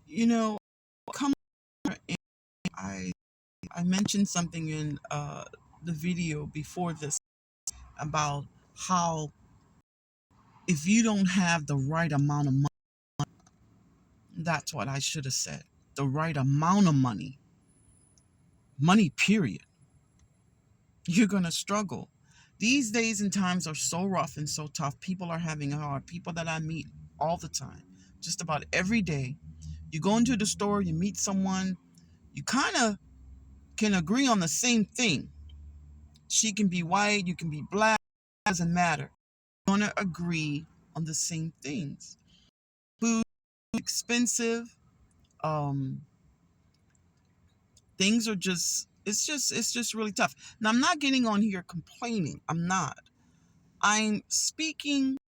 You know, come on, I I mentioned something in the video before this about how if you don't have the right amount of money, that's what I should have said. The right amount of money, period, you're going to struggle. These days and times are so rough and so tough. People are having it hard. People that I meet all the time, just about every day. You go into the store, you meet someone, you kind of can agree on the same thing. She can be white, you can be black, it doesn't matter. You're going to agree on the same things. Food expensive. Um, things are just it's just really tough. Now I'm not getting on here complaining. I'm not. I'm speaking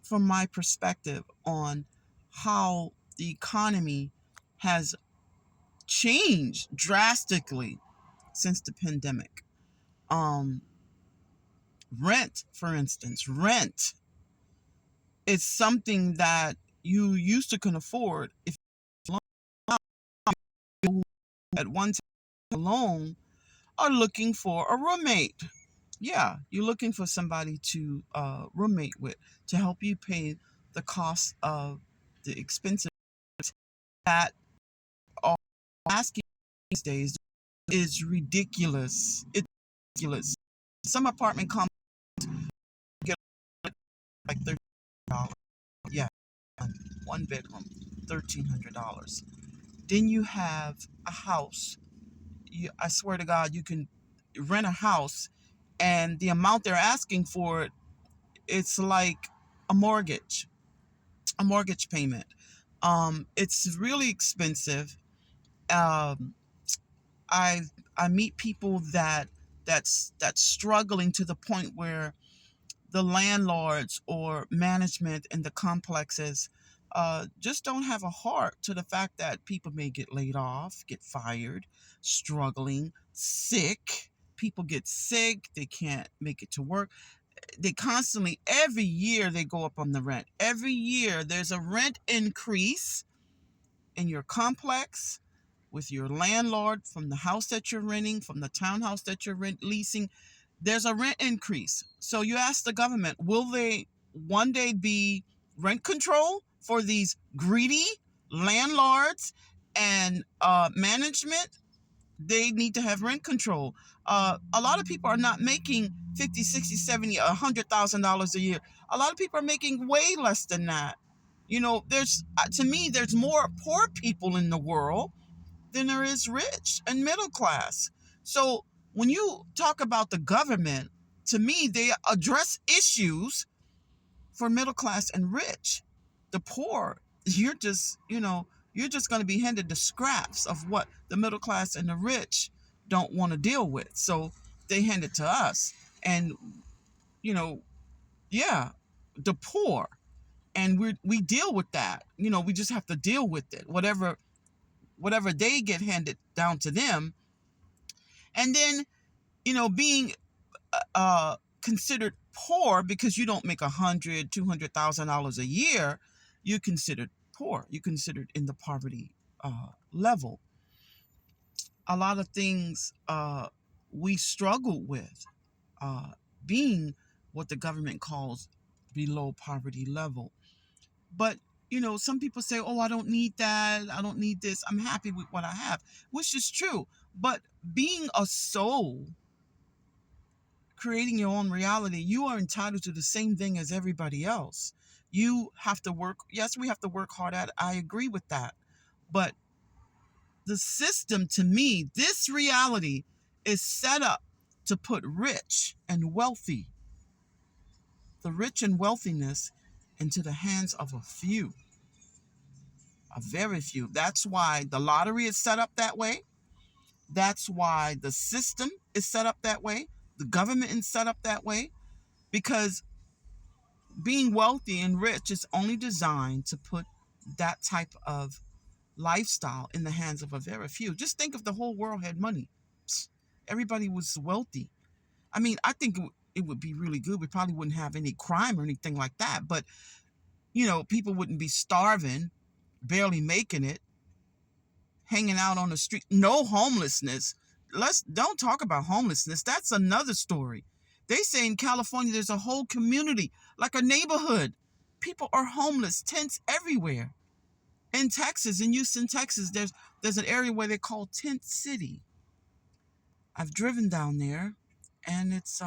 from my perspective on how the economy has changed drastically since the pandemic. Um, rent, for instance, rent is something that you used to can afford if you at one time alone are looking for a roommate. Yeah, you're looking for somebody to roommate with to help you pay the cost of the expenses that are asking these days is ridiculous. It's ridiculous. Some apartment complexes get like $13. Yeah, one bedroom, $1,300. Then you have a house. I swear to God, you can rent a house, and the amount they're asking for it, it's like a mortgage, a mortgage payment. It's really expensive. Um, I I meet people that's struggling to the point where the landlords or management in the complexes just don't have a heart to the fact that people may get laid off, get fired, struggling, sick. People get sick, they can't make it to work. They constantly, every year, they go up on the rent. Every year, there's a rent increase in your complex with your landlord from the house that you're renting, from the townhouse that you're leasing. There's a rent increase. So you ask the government, will they one day be rent control for these greedy landlords and management? They need to have rent control. A lot of people are not making 50, 60, 70, $100,000 a year. A lot of people are making way less than that. You know, there's to me, there's more poor people in the world than there is rich and middle class. So when you talk about the government, to me, they address issues for middle class and rich. The poor, you're just going to be handed the scraps of what the middle class and the rich don't want to deal with. So they hand it to us. And, you know, yeah, the poor. And we deal with that. We just have to deal with it. Whatever they get handed down to them. And then, being considered poor because you don't make $100,000, $200,000 a year, you're considered poor. You're considered in the poverty level. A lot of things we struggle with being what the government calls below poverty level. But some people say, oh, I don't need that, I don't need this, I'm happy with what I have, which is true. But being a soul, creating your own reality, you are entitled to the same thing as everybody else. You have to work. Yes, we have to work hard at it. I agree with that. But the system, to me, this reality is set up to put the rich and wealthiness into the hands of a few, a very few. That's why the lottery is set up that way. That's why the system is set up that way. The government is set up that way, because being wealthy and rich is only designed to put that type of lifestyle in the hands of a very few. Just think if the whole world had money. Everybody was wealthy. I mean, I think it would be really good. We probably wouldn't have any crime or anything like that. But, people wouldn't be starving, barely making it. hanging out on the street. No homelessness. Let's don't talk about homelessness. That's another story. They say in California there's a whole community, like a neighborhood. People are homeless, tents everywhere. In Texas, in Houston, Texas, there's an area where they call Tent City. I've driven down there, and it's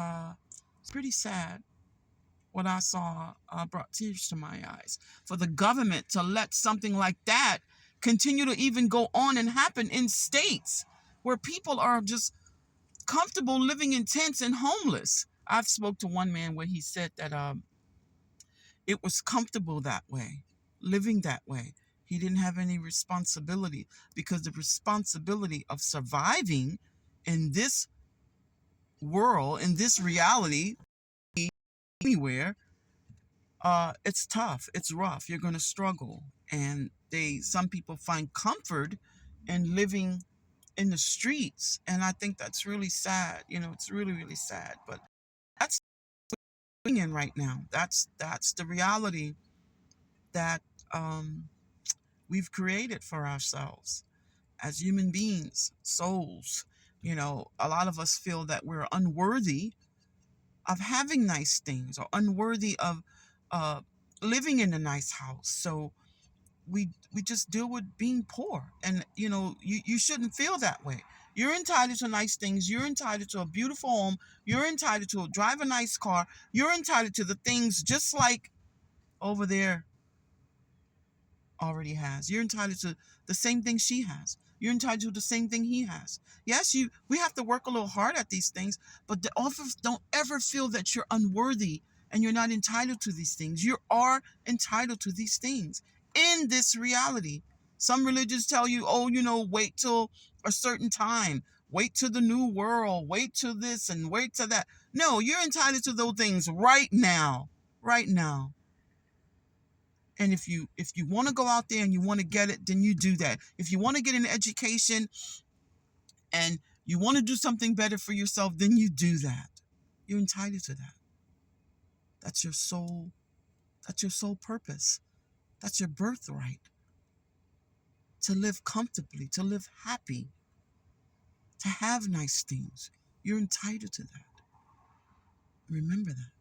pretty sad. What I saw brought tears to my eyes. For the government to let something like that continue to even go on and happen in states where people are just comfortable living in tents and homeless. I've spoke to one man where he said that it was comfortable that way, living that way. He didn't have any responsibility because the responsibility of surviving in this world, in this reality, anywhere, it's tough, it's rough, you're going to struggle. And some people find comfort in living in the streets, and I think that's really sad. It's really, really sad, but that's what we're in right now. That's the reality that we've created for ourselves as human beings, souls. A lot of us feel that we're unworthy of having nice things, or unworthy of uh, living in a nice house. So we just deal with being poor, and you shouldn't feel that way. You're entitled to nice things. You're entitled to a beautiful home. You're entitled to drive a nice car. You're entitled to the things just like over there already has. You're entitled to the same thing she has. You're entitled to the same thing he has. Yes, we have to work a little hard at these things, but don't ever feel that you're unworthy and you're not entitled to these things. You are entitled to these things in this reality. Some religions tell you, oh, wait till a certain time, wait till the new world, wait till this and wait till that. No, you're entitled to those things right now, right now. And if you want to go out there and you want to get it, then you do that. If you want to get an education and you want to do something better for yourself, then you do that. You're entitled to that. That's your soul. That's your sole purpose. That's your birthright. To live comfortably, to live happy, to have nice things. You're entitled to that. Remember that.